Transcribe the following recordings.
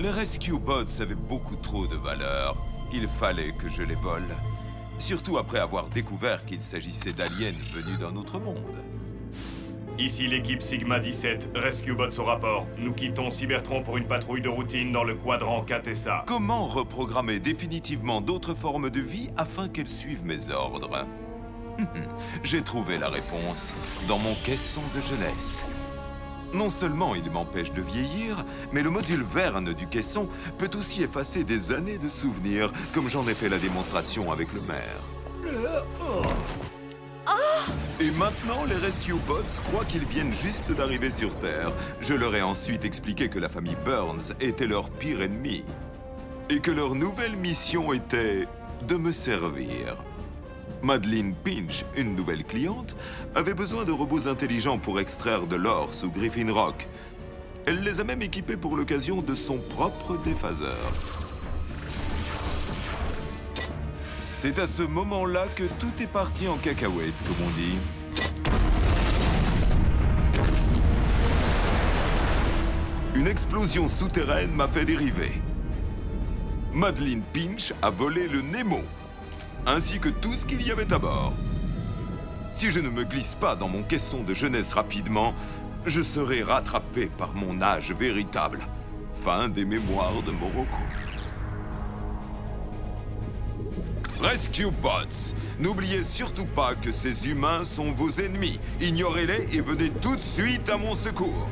Les Rescue Bots avaient beaucoup trop de valeur. Il fallait que je les vole. Surtout après avoir découvert qu'il s'agissait d'aliens venus d'un autre monde. Ici l'équipe Sigma 17, Rescue Bots au rapport. Nous quittons Cybertron pour une patrouille de routine dans le quadrant Quintessa. Comment reprogrammer définitivement d'autres formes de vie afin qu'elles suivent mes ordres? J'ai trouvé la réponse dans mon caisson de jeunesse. Non seulement il m'empêche de vieillir, mais le module Verne du caisson peut aussi effacer des années de souvenirs, comme j'en ai fait la démonstration avec le maire. Et maintenant, les Rescue Bots croient qu'ils viennent juste d'arriver sur Terre. Je leur ai ensuite expliqué que la famille Burns était leur pire ennemi. Et que leur nouvelle mission était de me servir. Madeline Pinch, une nouvelle cliente, avait besoin de robots intelligents pour extraire de l'or sous Griffin Rock. Elle les a même équipés pour l'occasion de son propre déphaseur. C'est à ce moment-là que tout est parti en cacahuète, comme on dit. Une explosion souterraine m'a fait dériver. Madeline Pinch a volé le Nemo, ainsi que tout ce qu'il y avait à bord. Si je ne me glisse pas dans mon caisson de jeunesse rapidement, je serai rattrapé par mon âge véritable. Fin des mémoires de Morocco. Rescue Bots, n'oubliez surtout pas que ces humains sont vos ennemis. Ignorez-les et venez tout de suite à mon secours.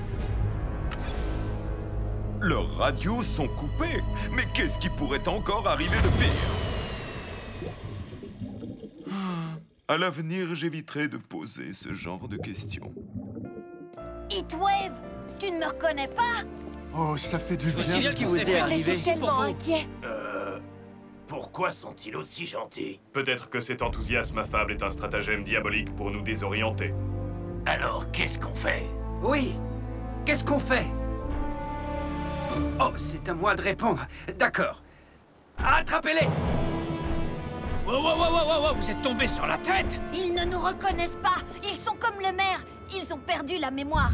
Leurs radios sont coupées. Mais qu'est-ce qui pourrait encore arriver de pire? À l'avenir, j'éviterai de poser ce genre de questions. Heatwave, tu ne me reconnais pas? Oh, ça fait du bien. Bien qui vous est arrivé. C'est tellement inquiet. Pourquoi sont-ils aussi gentils? Peut-être que cet enthousiasme affable est un stratagème diabolique pour nous désorienter. Alors, qu'est-ce qu'on fait? Oui. Qu'est-ce qu'on fait? Oh, c'est à moi de répondre. D'accord. Attrapez-les! Wow, vous êtes tombés sur la tête? Ils ne nous reconnaissent pas. Ils sont comme le maire. Ils ont perdu la mémoire.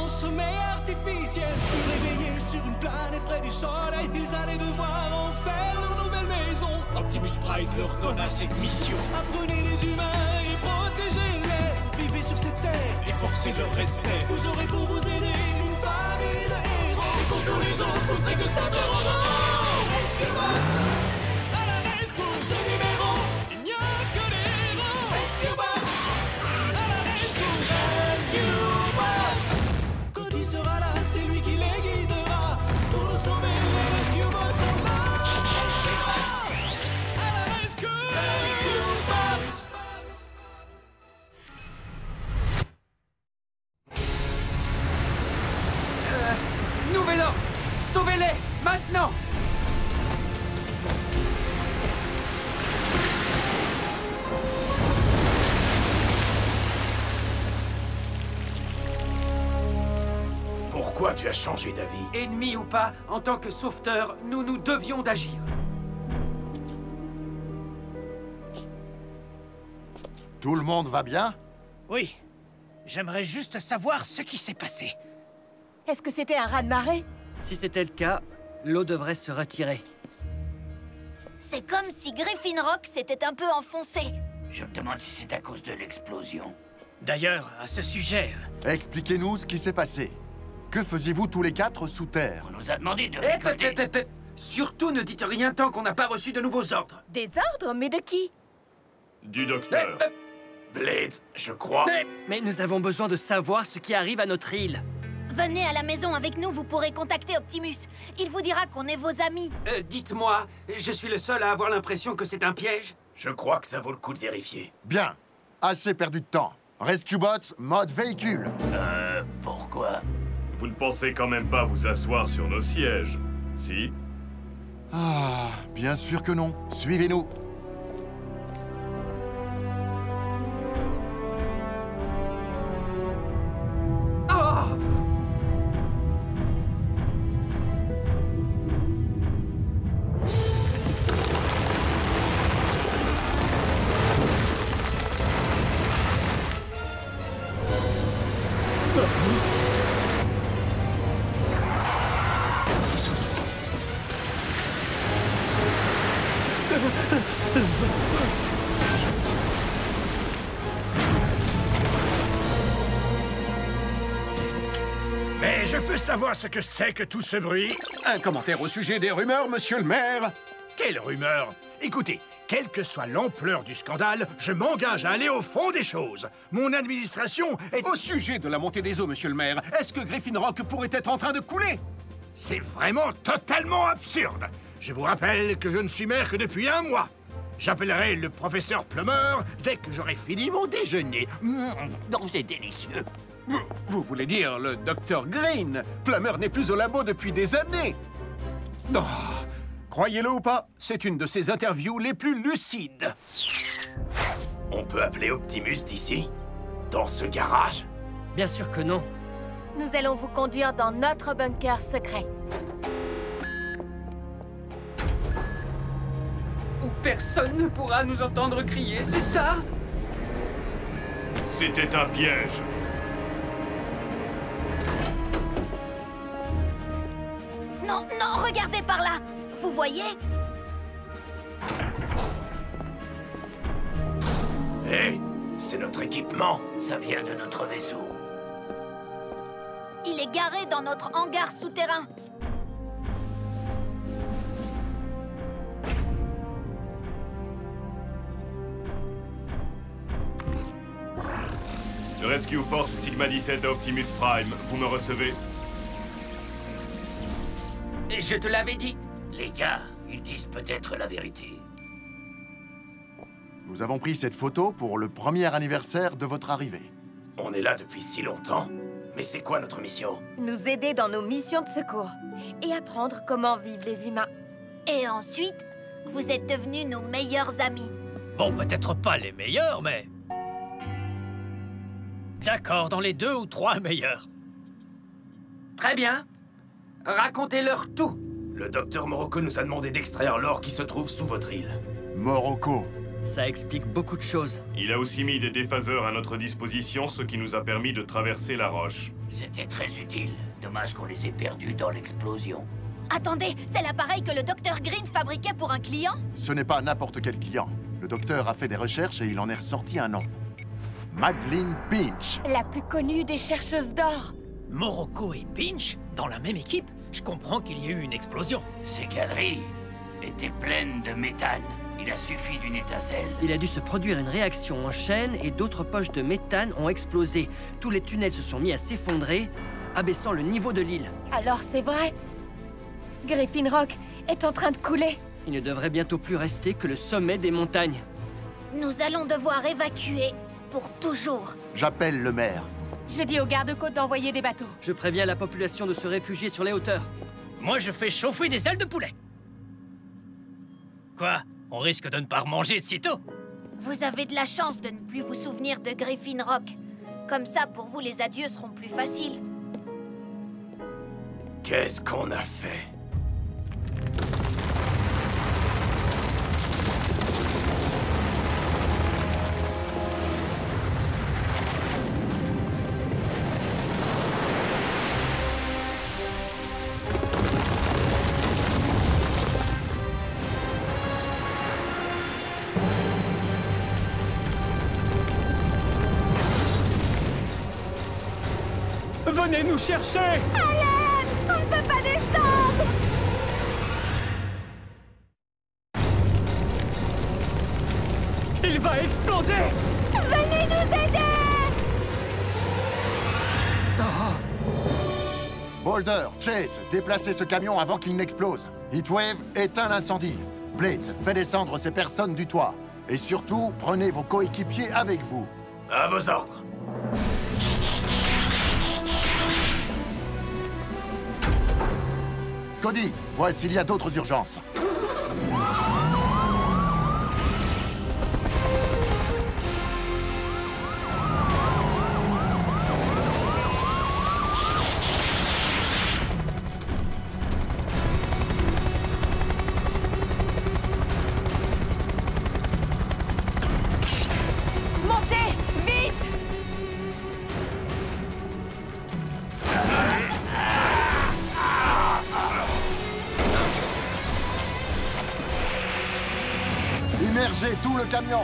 Sommeil artificiel, réveillés sur une planète près du soleil. Ils allaient devoir en faire leur nouvelle maison. Optimus Prime leur donna cette mission. Apprenez les humains et protégez-les. Vivez sur cette terre Et forcez leur respect. Vous aurez pour vous aider une famille de héros. Et pour tous les autres, vous ne serez que simples robots. Rescue Bots, à la rescousse. À ce numéro, il n'y a que des héros. Rescue Bots, à la rescousse. Rescue Bots. Cody sera là, c'est lui qui les guidera. Pour nous sauver, les Rescue Bots sont là. Rescue Bots, à la rescousse. Rescue Bots. Nouvel ordre! Sauvez-les! Maintenant! Pourquoi tu as changé d'avis? Ennemi ou pas, en tant que sauveteur, nous devions d'agir. Tout le monde va bien? Oui. J'aimerais juste savoir ce qui s'est passé. Est-ce que c'était un raz-de-marée? Si c'était le cas, l'eau devrait se retirer. C'est comme si Griffin Rock s'était un peu enfoncé. Je me demande si c'est à cause de l'explosion. D'ailleurs, à ce sujet... Expliquez-nous ce qui s'est passé. Que faisiez-vous tous les quatre sous terre? On nous a demandé de Hep, récolter... hep, hep, hep. Surtout ne dites rien tant qu'on n'a pas reçu de nouveaux ordres. Des ordres? Mais de qui? Du docteur. Hep, hep. Blades, je crois... Mais nous avons besoin de savoir ce qui arrive à notre île. Venez à la maison avec nous, vous pourrez contacter Optimus. Il vous dira qu'on est vos amis. Dites-moi, je suis le seul à avoir l'impression que c'est un piège? Je crois que ça vaut le coup de vérifier. Bien. Assez perdu de temps. Rescue Bots, mode véhicule. Pourquoi? Vous ne pensez quand même pas vous asseoir sur nos sièges, si? Ah, bien sûr que non. Suivez-nous. Mais je peux savoir ce que c'est que tout ce bruit? Un commentaire au sujet des rumeurs, monsieur le maire? Quelle rumeur? Écoutez, quelle que soit l'ampleur du scandale, je m'engage à aller au fond des choses. Mon administration est... Au sujet de la montée des eaux, monsieur le maire, est-ce que Griffin Rock pourrait être en train de couler? C'est vraiment totalement absurde. Je vous rappelle que je ne suis maire que depuis 1 mois. J'appellerai le professeur Plummer dès que j'aurai fini mon déjeuner. C'est délicieux. Vous voulez dire le docteur Green? Plummer n'est plus au labo depuis des années. Non. Croyez-le ou pas, c'est une de ses interviews les plus lucides. On peut appeler Optimus d'ici? Dans ce garage? Bien sûr que non. Nous allons vous conduire dans notre bunker secret. Où personne ne pourra nous entendre crier, c'est ça? C'était un piège. Non, non, regardez par là. Vous voyez? Hé, c'est notre équipement. Ça vient de notre vaisseau. Il est garé dans notre hangar souterrain. De Rescue Force Sigma 17 à Optimus Prime, vous me recevez? Et je te l'avais dit. Les gars, ils disent peut-être la vérité. Nous avons pris cette photo pour le 1er anniversaire de votre arrivée. On est là depuis si longtemps. Mais c'est quoi notre mission? Nous aider dans nos missions de secours. Et apprendre comment vivent les humains. Et ensuite, vous êtes devenus nos meilleurs amis. Bon, peut-être pas les meilleurs, mais... D'accord, dans les 2 ou 3 meilleurs. Très bien. Racontez-leur tout. Le docteur Morocco nous a demandé d'extraire l'or qui se trouve sous votre île. Morocco. Ça explique beaucoup de choses. Il a aussi mis des déphaseurs à notre disposition, ce qui nous a permis de traverser la roche. C'était très utile. Dommage qu'on les ait perdus dans l'explosion. Attendez, c'est l'appareil que le docteur Green fabriquait pour un client? Ce n'est pas n'importe quel client. Le docteur a fait des recherches et il en est ressorti un nom. Madeline Pinch. La plus connue des chercheuses d'or. Morocco et Pinch, dans la même équipe? Je comprends qu'il y ait eu une explosion. Ces galeries étaient pleines de méthane. Il a suffi d'une étincelle. Il a dû se produire une réaction en chaîne et d'autres poches de méthane ont explosé. Tous les tunnels se sont mis à s'effondrer, abaissant le niveau de l'île. Alors c'est vrai? Griffin Rock est en train de couler. Il ne devrait bientôt plus rester que le sommet des montagnes. Nous allons devoir évacuer pour toujours. J'appelle le maire. Je dis aux gardes-côtes d'envoyer des bateaux. Je préviens la population de se réfugier sur les hauteurs. Moi, je fais chauffer des ailes de poulet. Quoi? On risque de ne pas remanger de sitôt. Vous avez de la chance de ne plus vous souvenir de Griffin Rock. Comme ça, pour vous, les adieux seront plus faciles. Qu'est-ce qu'on a fait? Venez nous chercher! Alan! On ne peut pas descendre! Il va exploser! Venez nous aider! Boulder, Chase, déplacez ce camion avant qu'il n'explose. Heatwave, éteins l'incendie. Blades, fais descendre ces personnes du toit. Et surtout, prenez vos coéquipiers avec vous. À vos ordres. Cody, vois s'il y a d'autres urgences. Montez! Vite! Submergez tout le camion.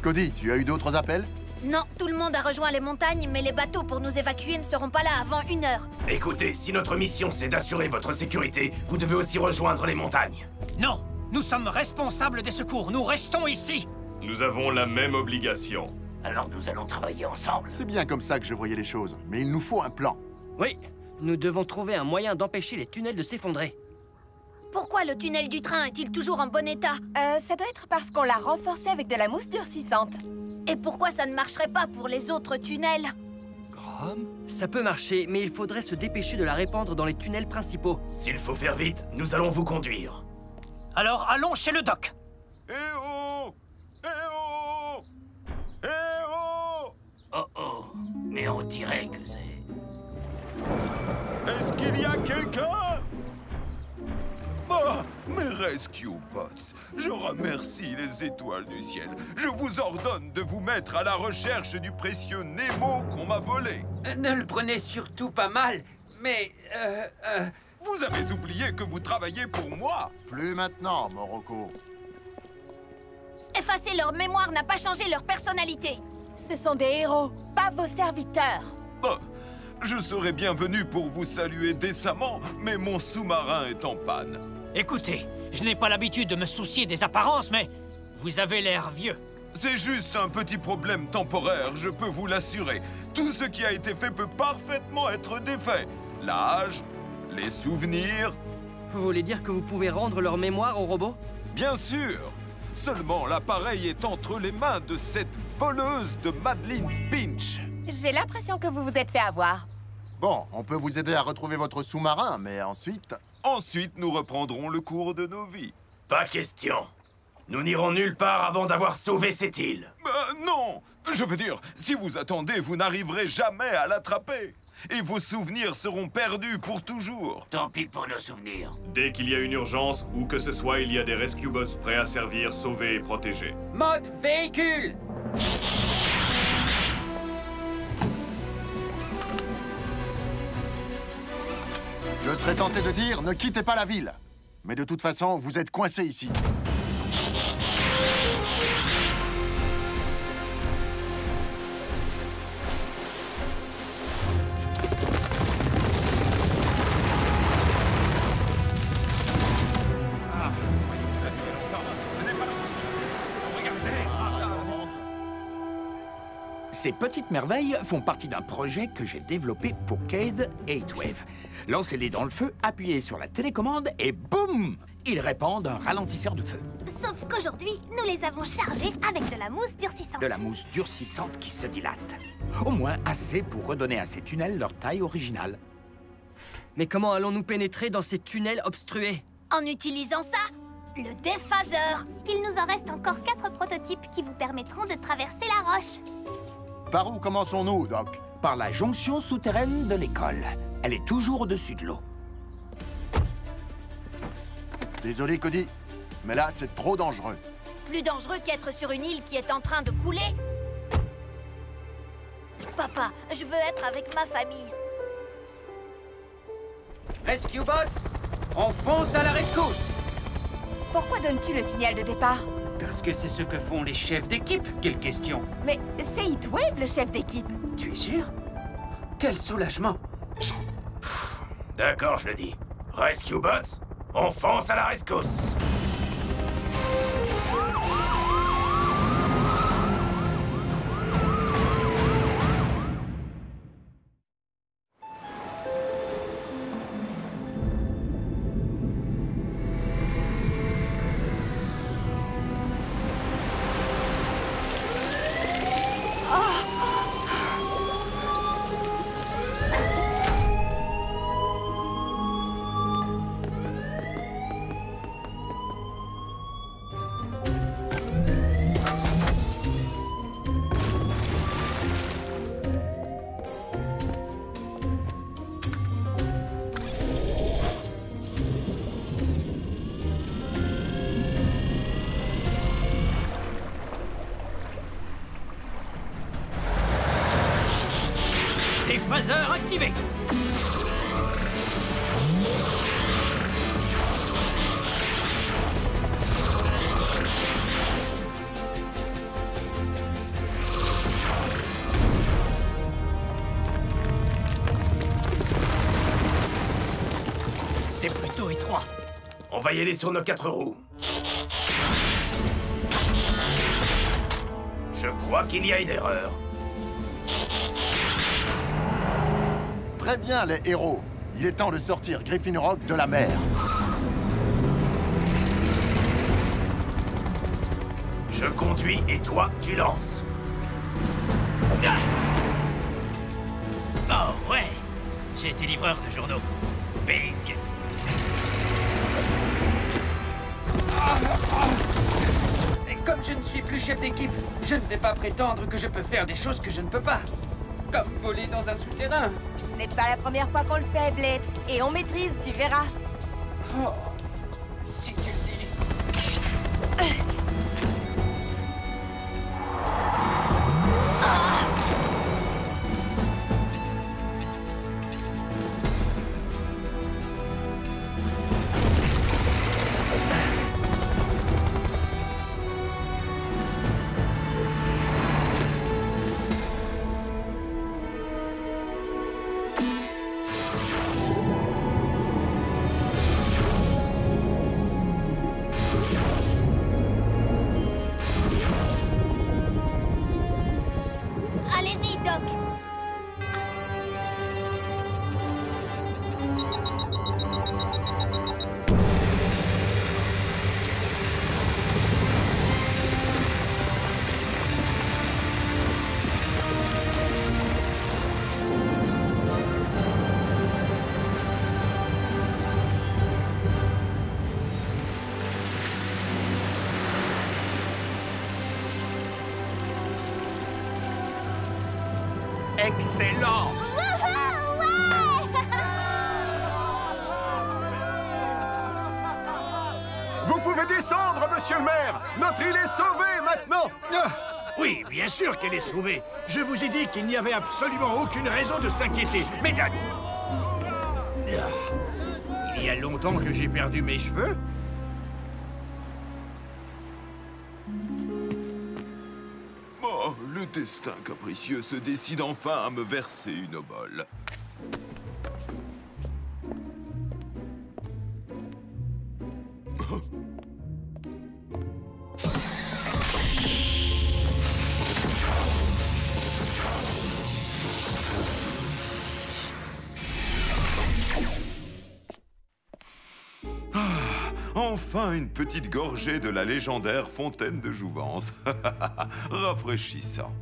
Cody, tu as eu d'autres appels? Non, tout le monde a rejoint les montagnes, mais les bateaux pour nous évacuer ne seront pas là avant 1 heure. Écoutez, si notre mission c'est d'assurer votre sécurité, vous devez aussi rejoindre les montagnes. Non, nous sommes responsables des secours, nous restons ici. Nous avons la même obligation. Alors nous allons travailler ensemble. C'est bien comme ça que je voyais les choses, mais il nous faut un plan. Oui, nous devons trouver un moyen d'empêcher les tunnels de s'effondrer. Pourquoi le tunnel du train est-il toujours en bon état? Ça doit être parce qu'on l'a renforcé avec de la mousse durcissante. Et pourquoi ça ne marcherait pas pour les autres tunnels? Ça peut marcher, mais il faudrait se dépêcher de la répandre dans les tunnels principaux. S'il faut faire vite, nous allons vous conduire. Alors allons chez le doc. Eh oh! Eh oh! Eh oh! Oh oh, mais on dirait que c'est... Est-ce qu'il y a quelqu'un? Ah, mes Rescue Bots, je remercie les étoiles du ciel. Je vous ordonne de vous mettre à la recherche du précieux Nemo qu'on m'a volé. Ne le prenez surtout pas mal, mais... Vous avez oublié que vous travaillez pour moi. Plus maintenant, Morocco. Effacer leur mémoire n'a pas changé leur personnalité. Ce sont des héros, pas vos serviteurs. Ah, je serais bienvenu pour vous saluer décemment, mais mon sous-marin est en panne. Écoutez, je n'ai pas l'habitude de me soucier des apparences, mais vous avez l'air vieux. C'est juste un petit problème temporaire, je peux vous l'assurer. Tout ce qui a été fait peut parfaitement être défait. L'âge, les souvenirs... Vous voulez dire que vous pouvez rendre leur mémoire aux robots? Bien sûr! Seulement l'appareil est entre les mains de cette voleuse de Madeline Pinch. J'ai l'impression que vous vous êtes fait avoir. Bon, on peut vous aider à retrouver votre sous-marin, mais ensuite... Ensuite, nous reprendrons le cours de nos vies. Pas question. Nous n'irons nulle part avant d'avoir sauvé cette île. Non! Je veux dire, si vous attendez, vous n'arriverez jamais à l'attraper. Et vos souvenirs seront perdus pour toujours. Tant pis pour nos souvenirs. Dès qu'il y a une urgence, où que ce soit, il y a des Rescue Bots prêts à servir, sauver et protéger. Mode véhicule! Je serais tenté de dire, ne quittez pas la ville. Mais de toute façon, vous êtes coincés ici. Ces petites merveilles font partie d'un projet que j'ai développé pour Cade et Heatwave. Lancez-les dans le feu, appuyez sur la télécommande et boum! Ils répandent un ralentisseur de feu. Sauf qu'aujourd'hui, nous les avons chargés avec de la mousse durcissante. De la mousse durcissante qui se dilate. Au moins assez pour redonner à ces tunnels leur taille originale. Mais comment allons-nous pénétrer dans ces tunnels obstrués? En utilisant ça, le déphaseur. Il nous en reste encore 4 prototypes qui vous permettront de traverser la roche. Par où commençons-nous, Doc? Par la jonction souterraine de l'école. Elle est toujours au-dessus de l'eau. Désolé, Cody, mais là, c'est trop dangereux. Plus dangereux qu'être sur une île qui est en train de couler. Papa, je veux être avec ma famille. Rescue Bots, on fonce à la rescousse! Pourquoi donnes-tu le signal de départ? Parce que c'est ce que font les chefs d'équipe. Quelle question? Mais c'est Heatwave, le chef d'équipe. Tu es sûr? Quel soulagement! D'accord, je le dis. Rescue Bots, on fonce à la rescousse! phaser activé. C'est plutôt étroit. On va y aller sur nos 4 roues. Je crois qu'il y a une erreur. Très bien, les héros. Il est temps de sortir Griffin Rock de la mer. Je conduis et toi, tu lances. Oh ouais, j'ai été livreur de journaux. Bing. Et comme je ne suis plus chef d'équipe, je ne vais pas prétendre que je peux faire des choses que je ne peux pas. Comme voler dans un souterrain. Ce n'est pas la première fois qu'on le fait, Blitz. Et on maîtrise, tu verras. Oh, si tu le dis. Allez-y, Doc. Excellent! Vous pouvez descendre, monsieur le maire! Notre île est sauvée maintenant! Oui, bien sûr qu'elle est sauvée. Je vous ai dit qu'il n'y avait absolument aucune raison de s'inquiéter. Mais... Il y a longtemps que j'ai perdu mes cheveux. Oh, le destin capricieux se décide enfin à me verser une obole. Enfin une petite gorgée de la légendaire fontaine de jouvence. Rafraîchissant.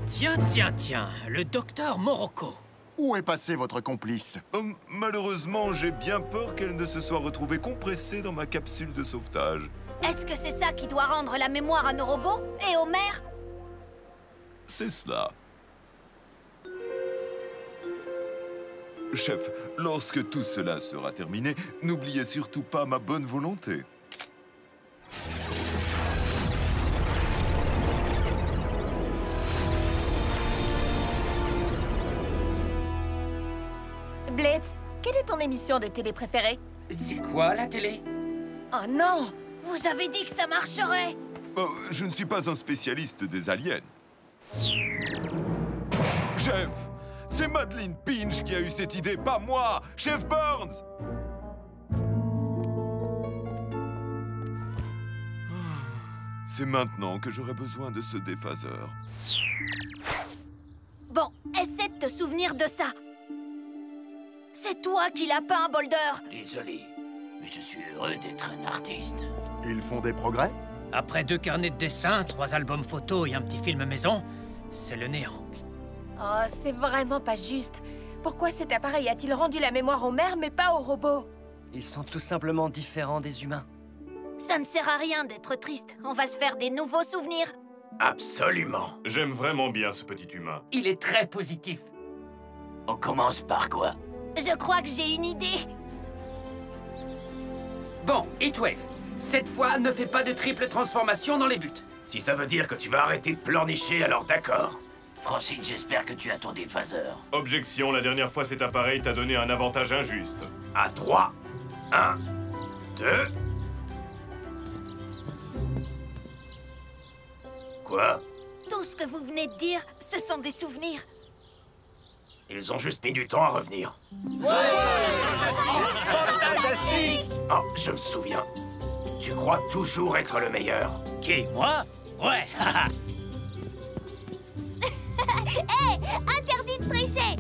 Tiens, le docteur Morocco. Où est passé votre complice? Malheureusement, j'ai bien peur qu'elle ne se soit retrouvée compressée dans ma capsule de sauvetage. Est-ce que c'est ça qui doit rendre la mémoire à nos robots et aux mères? C'est cela. Chef, lorsque tout cela sera terminé, n'oubliez surtout pas ma bonne volonté. Blitz, quelle est ton émission de télé préférée? C'est quoi, la télé? Oh non! Vous avez dit que ça marcherait! Je ne suis pas un spécialiste des aliens. Chef, c'est Madeline Pinch qui a eu cette idée, pas moi, Chef Burns! C'est maintenant que j'aurai besoin de ce déphaseur. Bon, essaie de te souvenir de ça. C'est toi qui l'as peint, Boulder. Désolé, mais je suis heureux d'être un artiste. Ils font des progrès? Après 2 carnets de dessin, 3 albums photos et un petit film maison, c'est le néant. Oh, c'est vraiment pas juste. Pourquoi cet appareil a-t-il rendu la mémoire aux mères mais pas aux robots? Ils sont tout simplement différents des humains. Ça ne sert à rien d'être triste. On va se faire des nouveaux souvenirs. Absolument. J'aime vraiment bien ce petit humain. Il est très positif. On commence par quoi? Je crois que j'ai une idée. Bon, Heatwave, Cette fois, ne fais pas de triple transformation dans les buts. Si ça veut dire que tu vas arrêter de pleurnicher, alors d'accord. Francine, j'espère que tu as ton déphaseur. Objection, la dernière fois cet appareil t'a donné un avantage injuste. À 3. 1, 2... Quoi? Tout ce que vous venez de dire, ce sont des souvenirs. Ils ont juste mis du temps à revenir. Fantastique! Oh, je me souviens. Tu crois toujours être le meilleur. Qui, moi? Ouais, Hé, interdit de tricher.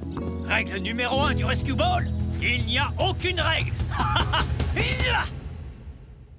Règle numéro 1 du Rescue Ball, il n'y a aucune règle.